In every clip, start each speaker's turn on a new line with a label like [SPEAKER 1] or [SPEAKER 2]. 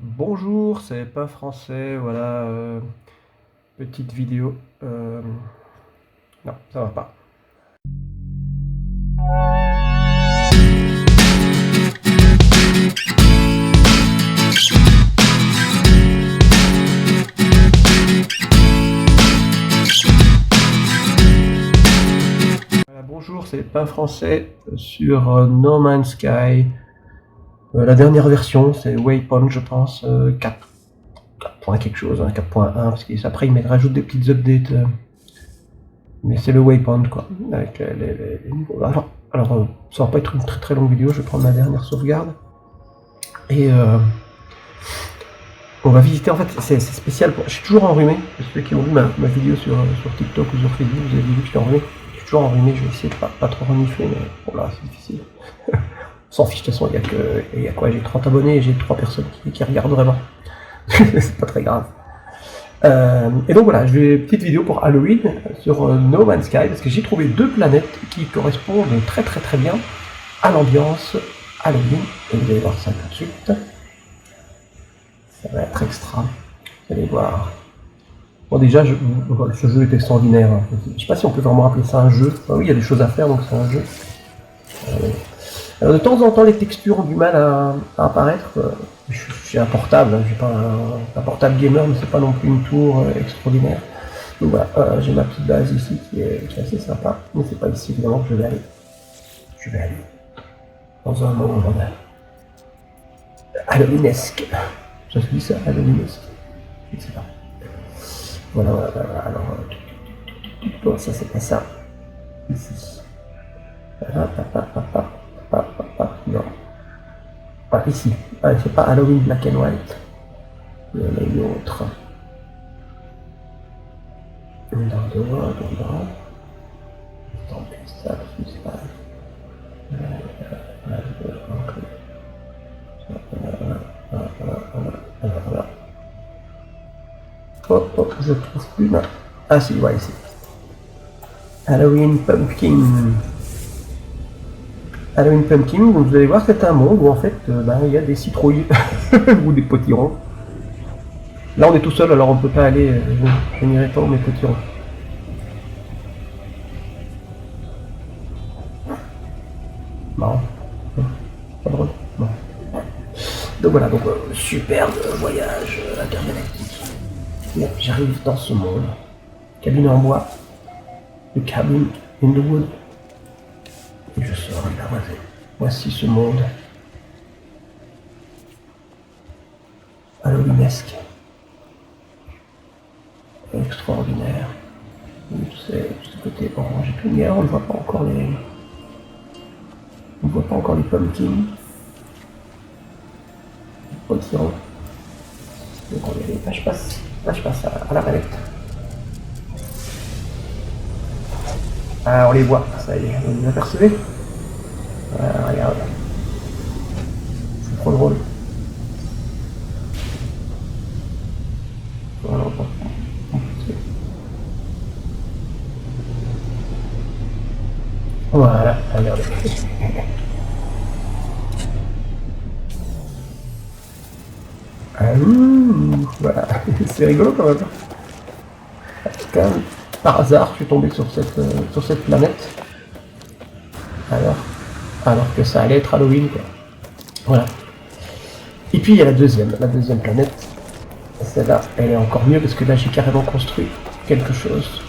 [SPEAKER 1] Bonjour, c'est pas français, voilà, petite vidéo. Non, ça va pas. Voilà, bonjour, c'est pas français sur No Man's Sky. La dernière version, c'est Waypoint, je pense, 4 quelque chose, hein, 4.1, parce qu'après ils rajoutent des petites updates. Mais c'est le Waypoint, quoi, avec les niveaux. Alors, ça va pas être une très très longue vidéo, je vais prendre ma dernière sauvegarde. Et on va visiter, en fait, c'est spécial. Je suis toujours enrhumé. Ceux qui ont vu ma vidéo sur TikTok ou sur Facebook, vous avez vu que j'étais enrhumé. Je suis toujours enrhumé, je vais essayer de pas trop renifler, mais bon là, c'est difficile. On s'en fiche, de toute façon, il y a quoi, j'ai 30 abonnés et j'ai 3 personnes qui regardent vraiment. C'est pas très grave. Et donc voilà, je vais petite vidéo pour Halloween sur No Man's Sky, parce que j'ai trouvé 2 planètes qui correspondent très très très bien à l'ambiance Halloween. Et vous allez voir ça tout de suite. Ça va être extra. Vous allez voir. Bon, déjà, ce jeu est extraordinaire. Hein. Je sais pas si on peut vraiment appeler ça un jeu. Enfin, oui, il y a des choses à faire, donc c'est un jeu. Alors, de temps en temps, les textures ont du mal à apparaître. Je suis un portable, hein. J'ai pas un portable gamer, mais c'est pas non plus une tour extraordinaire. Donc voilà, j'ai ma petite base ici qui est assez sympa. Mais c'est pas ici, évidemment, que je vais aller. Je vais aller dans un monde halloweenesque. Ça se dit ça, halloweenesque. Je ne sais pas. Voilà. Alors, bon, ça c'est pas ça. Ici. Non. Ah, ici. Ah, c'est pas Halloween Black and White. Il y en a une autre. Dans. Tant pis, ça, je sais pas. Oh, je trouve plus. Non. Ah si, ouais, ici. Halloween Pumpkin. Halloween Pumpkin, donc vous allez voir, c'est un monde où en fait, il y a des citrouilles ou des potirons. Là, on est tout seul, alors on peut pas aller. Je n'irai pas où mes potirons. Marrant. Pas drôle. Non. Donc voilà, donc superbe voyage intergalactique. Bon, j'arrive dans ce monde. Cabine en bois. The cabin in the wood. Et je sors de la voiture. Voici ce monde halloweenesque. Extraordinaire. C'est ce côté orange et tout. Mais on ne voit pas encore les. On ne voit pas encore les pumpkins. Potirons. Donc on va y aller. Là je passe à la palette. Ah, on les voit, ça y est, vous les apercevez. Regarde. C'est trop drôle. Voilà, regardez. Voilà, c'est rigolo quand même. Quand même, par hasard, je suis tombé sur cette planète. Alors que ça allait être Halloween, quoi. Voilà. Et puis il y a la deuxième planète. Celle-là, elle est encore mieux parce que là j'ai carrément construit quelque chose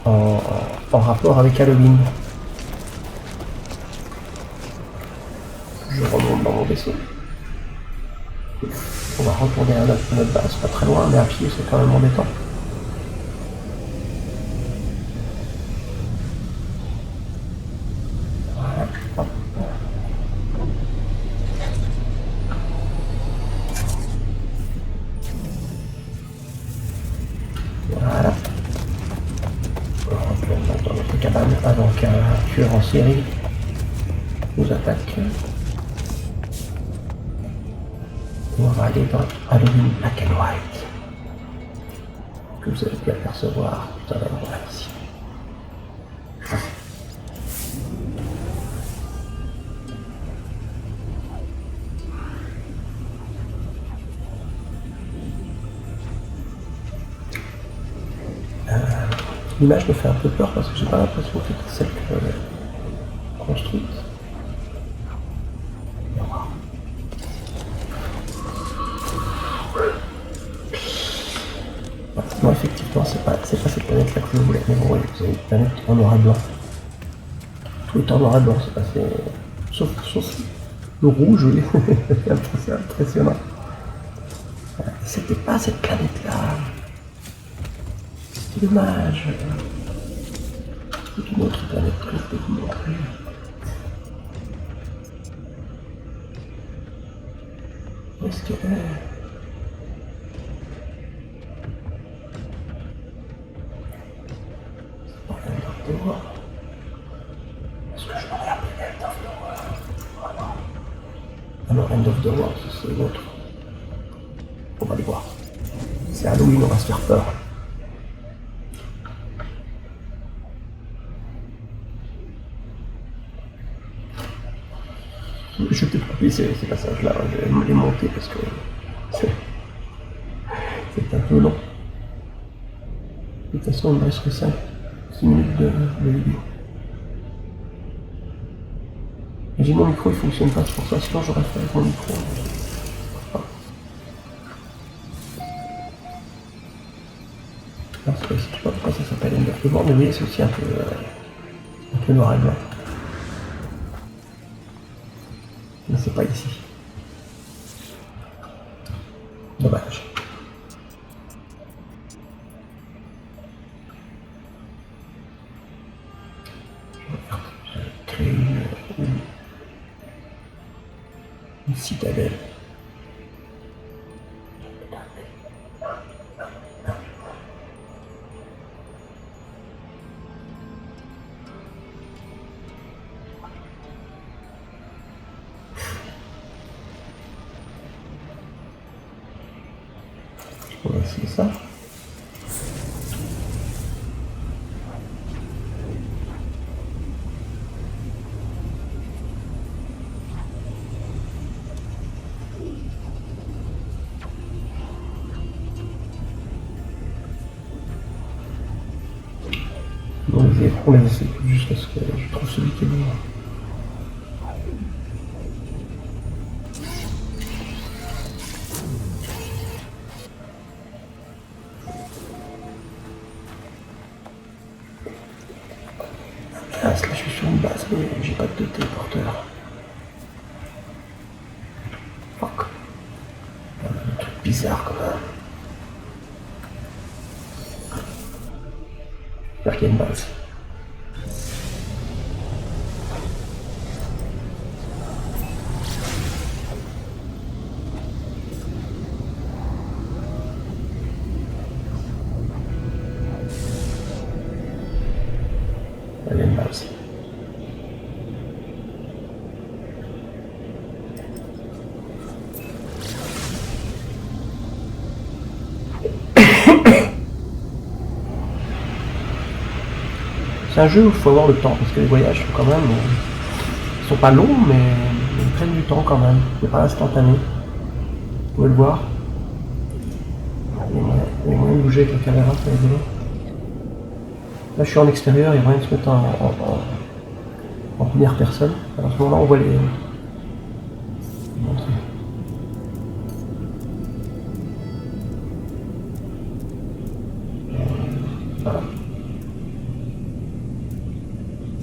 [SPEAKER 1] en rapport avec Halloween. Je remonte dans mon vaisseau. On va retourner à notre base, pas très loin, mais à pied c'est quand même embêtant. Voilà. On retourne dans notre cabane avant qu'un tueur en série nous attaque. On va aller dans Halloween Black and White, que vous avez pu apercevoir tout à l'heure ici. L'image me fait un peu peur parce que j'ai pas l'impression que c'est celle que j'avais construite. Non, effectivement, c'est pas cette planète-là que je voulais. Mais bon, oui, vous avez une planète en noir et blanc. Tout est en noir et blanc, c'est passé. Sauf le rouge, oui. C'est impressionnant. C'était pas cette planète-là. C'est dommage. C'est une autre planète que je peux vous montrer. Où est-ce qu'elle est? C'est pas End of the World. Est-ce que je pourrais appeler End of the World? Voilà. Ah non, End of the World, c'est l'autre. On va aller voir. C'est Halloween, on va se faire peur. Je vais peut-être couper ces passages-là, je vais les monter parce que c'est un peu long. De toute façon, il me reste que 6 minutes de vidéo. Et j'ai mon micro, il fonctionne pas, c'est pour ça, sinon j'aurais fait avec mon micro. Alors, je sais pas pourquoi ça s'appelle End of the World, mais oui, c'est aussi un peu noir et blanc. Mais c'est pas ici. Dommage. Je vais créer une citadelle. On va essayer ça. On les essaie jusqu'à ce que je trouve celui qui est bon. Ah, là je suis sur une base, mais j'ai pas de téléporteur. Fuck. Un truc bizarre quand même. J'espère qu'il y a une base. Il y a une base. C'est un jeu où il faut avoir le temps, parce que les voyages sont quand même... Ils sont pas longs, mais ils prennent du temps quand même. C'est pas instantané. Vous pouvez le voir. Il y a moyen de bouger avec la caméra, c'est rigolo. Là je suis en extérieur, il y a moyen de se mettre en première personne. Alors à ce moment-là on voit les... montrer. Voilà.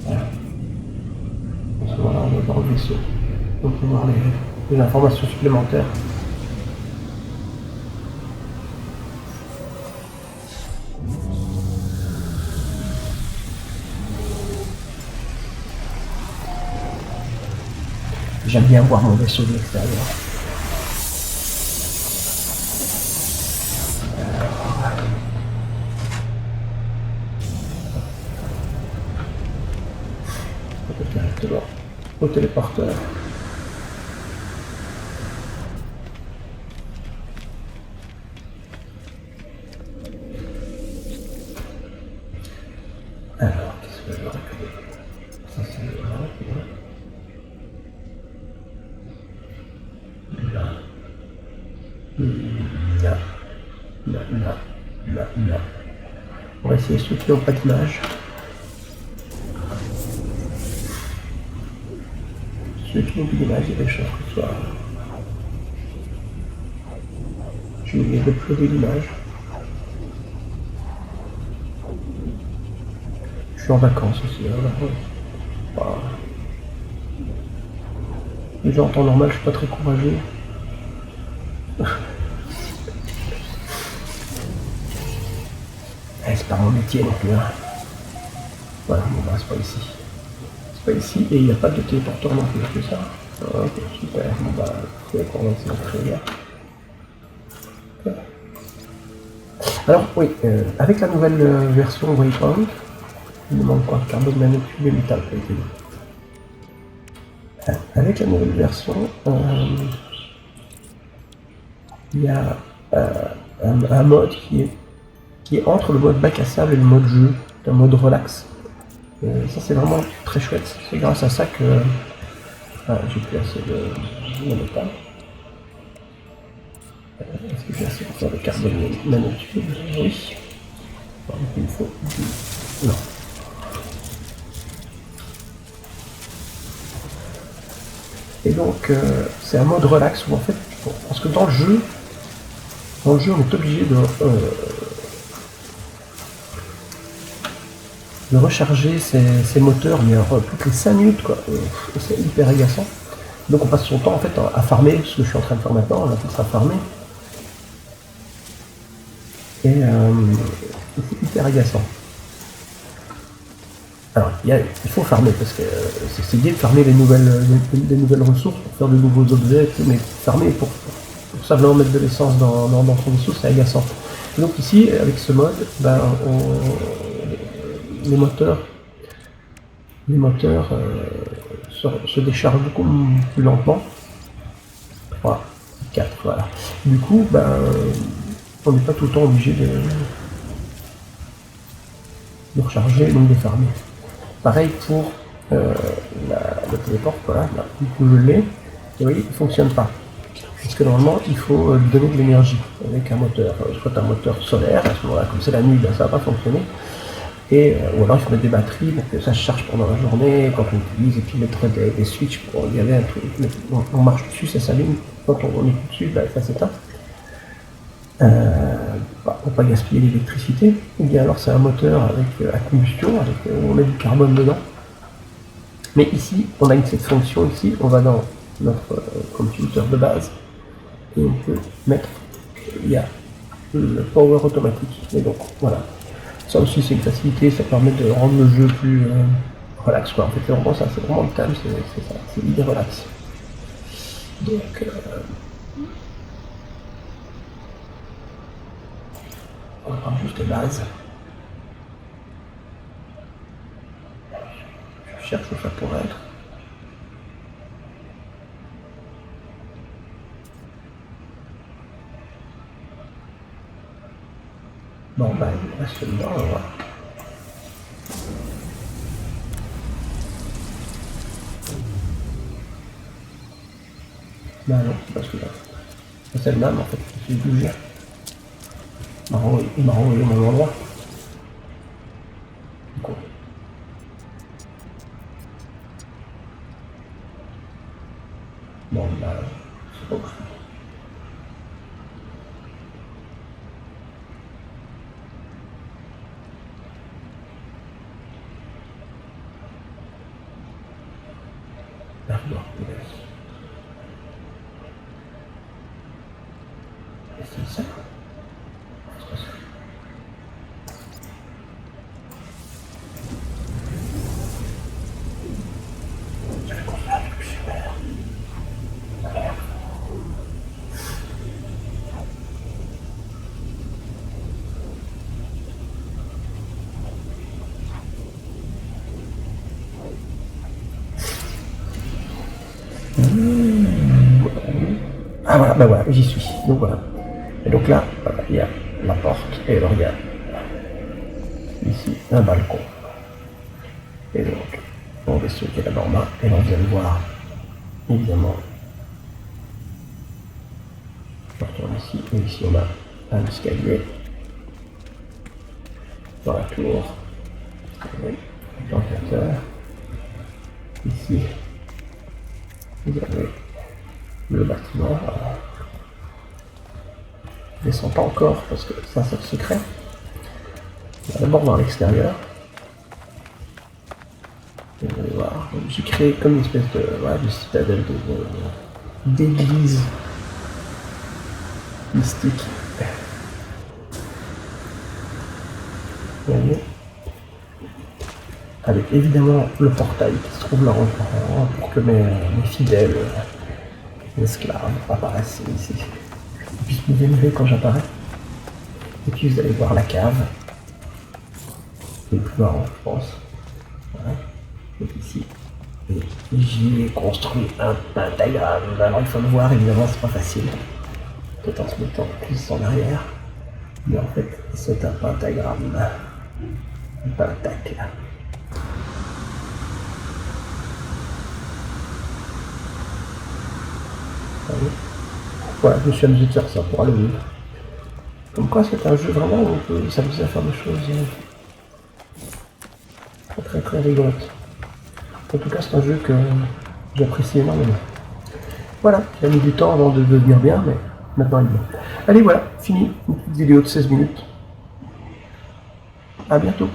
[SPEAKER 1] Voilà. À ce moment-là on est dans le vaisseau. On peut voir les informations supplémentaires. J'aime bien voir mon vaisseau de l'extérieur. On peut directement au téléporteur. Alors, qu'est-ce que je vais récupérer? Ça c'est le là. Là. On va essayer ceux qui n'ont pas d'image. Ceux qui n'ont plus d'image, il y a des chances que ce soit... J'ai oublié d'uploader l'image. Je suis en vacances aussi. Hein, voilà. Déjà en temps normal, je suis pas très courageux. C'est pas mon métier non plus. Hein. Voilà, bon bah c'est pas ici. C'est pas ici et il n'y a pas de téléporteur non plus, c'est ça. Ok, super. Bon bah, c'est pour lancer l'entrée là. Okay. Alors oui, avec la nouvelle version Waypoint, il demande quoi? Carbone nanotube et métal a été dit. Avec la nouvelle version, il y a un mode qui est entre le mode bac à sable et le mode jeu, un mode relax. Ça c'est vraiment très chouette, c'est grâce à ça que j'ai plus assez de métal. Est-ce que j'ai assez pour faire de carbone nanotube? Oui. Donc, il me faut du... Non. Et donc c'est un mode relax où en fait, parce que dans le jeu on est obligé de recharger ses moteurs, mais toutes les 5 minutes quoi. C'est hyper agaçant. Donc on passe son temps en fait à farmer, ce que je suis en train de faire maintenant, on appelle ça farmer. Et c'est hyper agaçant. Alors il faut farmer parce que c'est bien de farmer les nouvelles ressources pour faire de nouveaux objets, mais farmer pour simplement mettre de l'essence dans son vaisseau, c'est agaçant. Et donc ici, avec ce mode, ben, les moteurs se déchargent beaucoup plus lentement. 3, 4, voilà. Du coup, ben, on n'est pas tout le temps obligé de recharger, donc de farmer. Pareil pour le téléport, voilà, là, du coup je l'ai, et vous voyez, il ne fonctionne pas. Parce que normalement, il faut lui donner de l'énergie avec un moteur, soit un moteur solaire, à ce moment-là, comme c'est la nuit, ben, ça ne va pas fonctionner. Et, ou alors il faut mettre des batteries pour que ça se charge pendant la journée, quand on utilise, et puis mettre des switches pour y aller un truc. On marche dessus, ça s'allume, quand on est dessus, ben, ça s'éteint. Pour ne pas gaspiller l'électricité. Ou bien alors c'est un moteur avec à combustion, où on met du carbone dedans. Mais ici, on a cette fonction ici, on va dans notre computer de base, et on peut mettre, il y a le power automatique. Et donc voilà, ça aussi c'est une facilité, ça permet de rendre le jeu plus relax quoi. En fait c'est vraiment ça, c'est vraiment le thème, c'est ça, c'est l'idée relax. Donc on va prendre juste les bases. Je cherche où ça pourrait être. Bon bah il reste dedans, on va voir. Bah non, c'est pas celui-là. C'est le même en fait, c'est bougé. Il m'a renvoyé au même endroit. Cool. Bon bah, c'est pas où je suis. D'accord, c'est ça. Ah voilà, ben voilà, j'y suis. Donc voilà. Et donc là, voilà, il y a la porte et le regard. Ici, un balcon. Et donc, on vaisseau qui est là-bas en bas. Et là, on vient de voir, évidemment, je retourne ici. Et ici, on a un escalier. dans la tour. Oui, plantateur. Ici, vous avez le bâtiment. Je ne descends pas encore parce que ça c'est le secret. On va d'abord voir l'extérieur. Vous allez voir, j'ai créé comme une espèce de citadelle d'église mystique. Vous voyez, avec évidemment le portail qui se trouve là en pour que mes fidèles, mes esclaves apparaissent ici. Ils puissent me élever quand j'apparais. Et puis vous allez voir la cave. C'est le plus marrant, je pense. Voilà. Et ici. Et j'y ai construit un pentagramme. Alors il faut le voir, évidemment, c'est pas facile. Tout en se mettant plus en arrière. Mais en fait, c'est un pentagramme. Un pentacle. Voilà, je me suis amusé de faire ça pour Halloween. Comme quoi, c'est un jeu vraiment où on peut s'amuser à faire des choses très très rigolotes. En tout cas, c'est un jeu que j'apprécie énormément. Voilà, il a mis du temps avant de devenir bien, mais maintenant il est bien. Allez, voilà, fini. Une petite vidéo de 16 minutes. À bientôt.